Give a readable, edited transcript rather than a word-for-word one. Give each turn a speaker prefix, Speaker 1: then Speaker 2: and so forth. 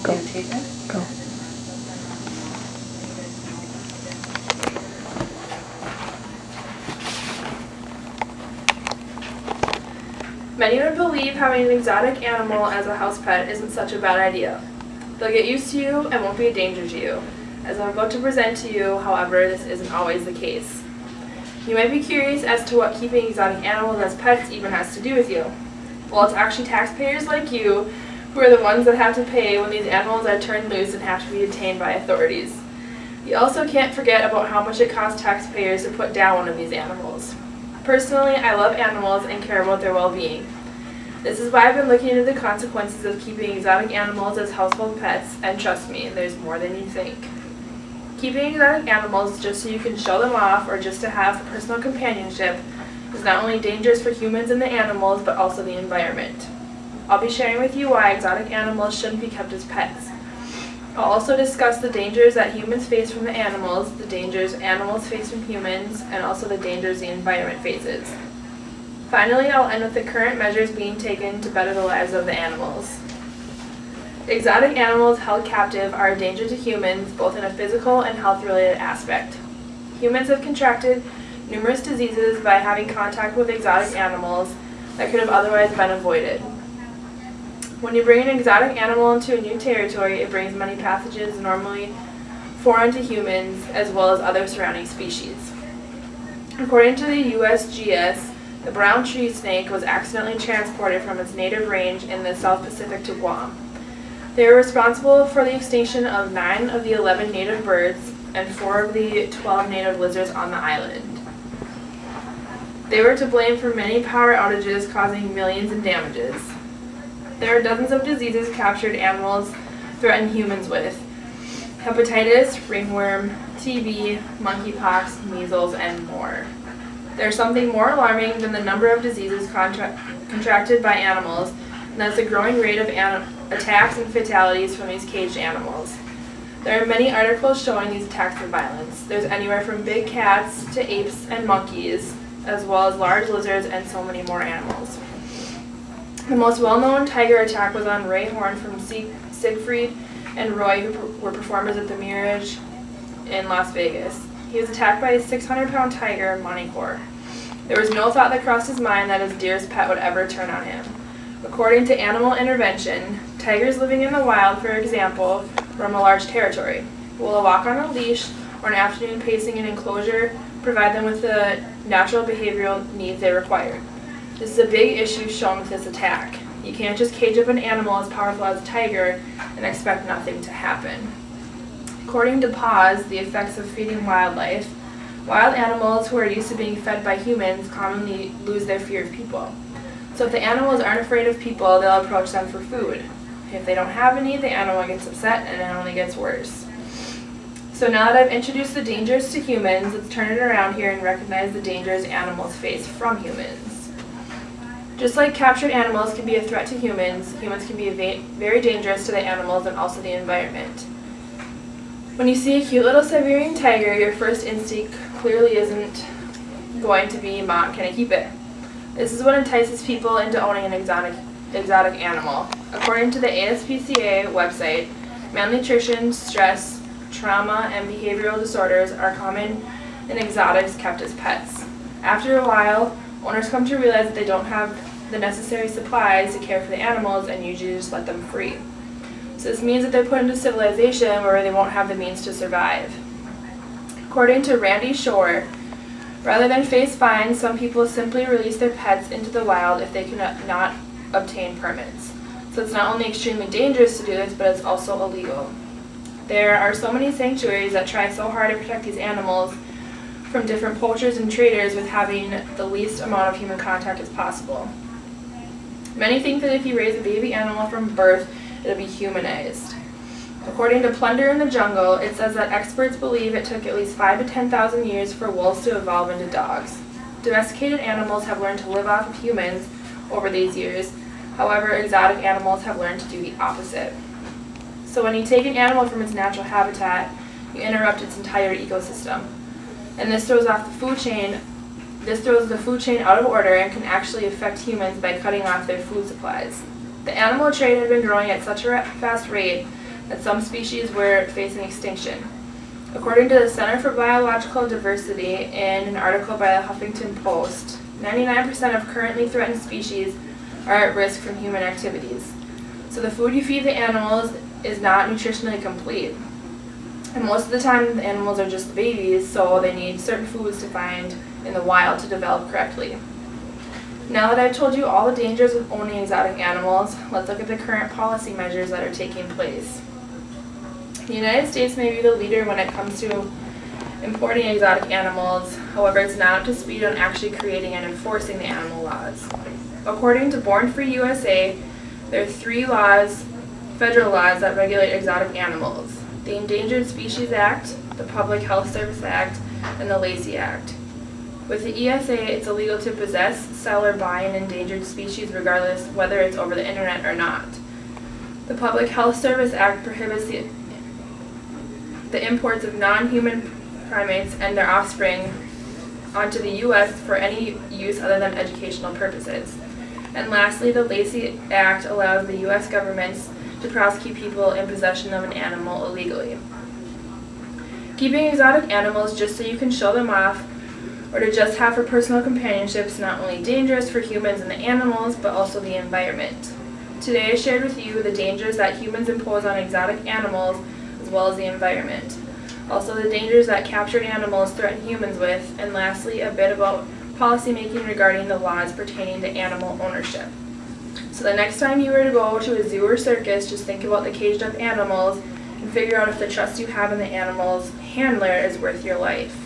Speaker 1: Go.
Speaker 2: Take it.
Speaker 1: Go.
Speaker 3: Many would believe having an exotic animal as a house pet isn't such a bad idea. They'll get used to you and won't be a danger to you. As I'm about to present to you, however, this isn't always the case. You might be curious as to what keeping exotic animals as pets even has to do with you. Well, it's actually taxpayers like you who are the ones that have to pay when these animals are turned loose and have to be detained by authorities. You also can't forget about how much it costs taxpayers to put down one of these animals. Personally, I love animals and care about their well-being. This is why I've been looking into the consequences of keeping exotic animals as household pets, and trust me, there's more than you think. Keeping exotic animals just so you can show them off or just to have personal companionship is not only dangerous for humans and the animals, but also the environment. I'll be sharing with you why exotic animals shouldn't be kept as pets. I'll also discuss the dangers that humans face from the animals, the dangers animals face from humans, and also the dangers the environment faces. Finally, I'll end with the current measures being taken to better the lives of the animals. Exotic animals held captive are a danger to humans, both in a physical and health-related aspect. Humans have contracted numerous diseases by having contact with exotic animals that could have otherwise been avoided. When you bring an exotic animal into a new territory, it brings many pathogens normally foreign to humans, as well as other surrounding species. According to the USGS, the brown tree snake was accidentally transported from its native range in the South Pacific to Guam. They are responsible for the extinction of 9 of the 11 native birds and 4 of the 12 native lizards on the island. They were to blame for many power outages causing millions in damages. There are dozens of diseases captured animals threaten humans with: hepatitis, ringworm, TB, monkeypox, measles, and more. There's something more alarming than the number of diseases contracted by animals, and that's the growing rate of attacks and fatalities from these caged animals. There are many articles showing these attacks and violence. There's anywhere from big cats to apes and monkeys, as well as large lizards and so many more animals. The most well-known tiger attack was on Ray Horn from Siegfried and Roy, who were performers at the Mirage in Las Vegas. He was attacked by a 600-pound tiger, Monicor. There was no thought that crossed his mind that his dearest pet would ever turn on him. According to Animal Intervention, tigers living in the wild, for example, roam a large territory. Will a walk on a leash or an afternoon pacing in an enclosure provide them with the natural behavioral needs they require? This is a big issue shown with this attack. You can't just cage up an animal as powerful as a tiger and expect nothing to happen. According to PAWS, the effects of feeding wildlife, wild animals who are used to being fed by humans commonly lose their fear of people. So if the animals aren't afraid of people, they'll approach them for food. If they don't have any, the animal gets upset and it only gets worse. So now that I've introduced the dangers to humans, let's turn it around here and recognize the dangers animals face from humans. Just like captured animals can be a threat to humans, humans can be very dangerous to the animals and also the environment. When you see a cute little Siberian tiger, your first instinct clearly isn't going to be, "Mom, can I keep it?" This is what entices people into owning an exotic animal. According to the ASPCA website, malnutrition, stress, trauma, and behavioral disorders are common in exotics kept as pets. After a while, owners come to realize that they don't have the necessary supplies to care for the animals and usually just let them free. So this means that they're put into civilization where they won't have the means to survive. According to Randy Shore, rather than face fines, some people simply release their pets into the wild if they cannot obtain permits. So it's not only extremely dangerous to do this, but it's also illegal. There are so many sanctuaries that try so hard to protect these animals from different poachers and traders with having the least amount of human contact as possible. Many think that if you raise a baby animal from birth, it'll be humanized. According to Plunder in the Jungle, it says that experts believe it took at least 5,000 to 10,000 years for wolves to evolve into dogs. Domesticated animals have learned to live off of humans over these years. However, exotic animals have learned to do the opposite. So when you take an animal from its natural habitat, you interrupt its entire ecosystem. And this throws the food chain out of order and can actually affect humans by cutting off their food supplies. The animal trade had been growing at such a fast rate and some species were facing extinction. According to the Center for Biological Diversity in an article by the Huffington Post, 99% of currently threatened species are at risk from human activities. So the food you feed the animals is not nutritionally complete. And most of the time the animals are just babies, so they need certain foods to find in the wild to develop correctly. Now that I've told you all the dangers of owning exotic animals, let's look at the current policy measures that are taking place. The United States may be the leader when it comes to importing exotic animals, however it's not up to speed on actually creating and enforcing the animal laws. According to Born Free USA, there are 3 laws, federal laws, that regulate exotic animals: the Endangered Species Act, the Public Health Service Act, and the Lacey Act. With the ESA, it's illegal to possess, sell, or buy an endangered species regardless whether it's over the internet or not. The Public Health Service Act prohibits the imports of non-human primates and their offspring onto the U.S. for any use other than educational purposes. And lastly, the Lacey Act allows the U.S. governments to prosecute people in possession of an animal illegally. Keeping exotic animals just so you can show them off or to just have for personal companionship is not only dangerous for humans and the animals, but also the environment. Today I shared with you the dangers that humans impose on exotic animals as well as the environment. Also the dangers that captured animals threaten humans with, and lastly a bit about policymaking regarding the laws pertaining to animal ownership. So the next time you were to go to a zoo or circus, just think about the caged up animals and figure out if the trust you have in the animal's handler is worth your life.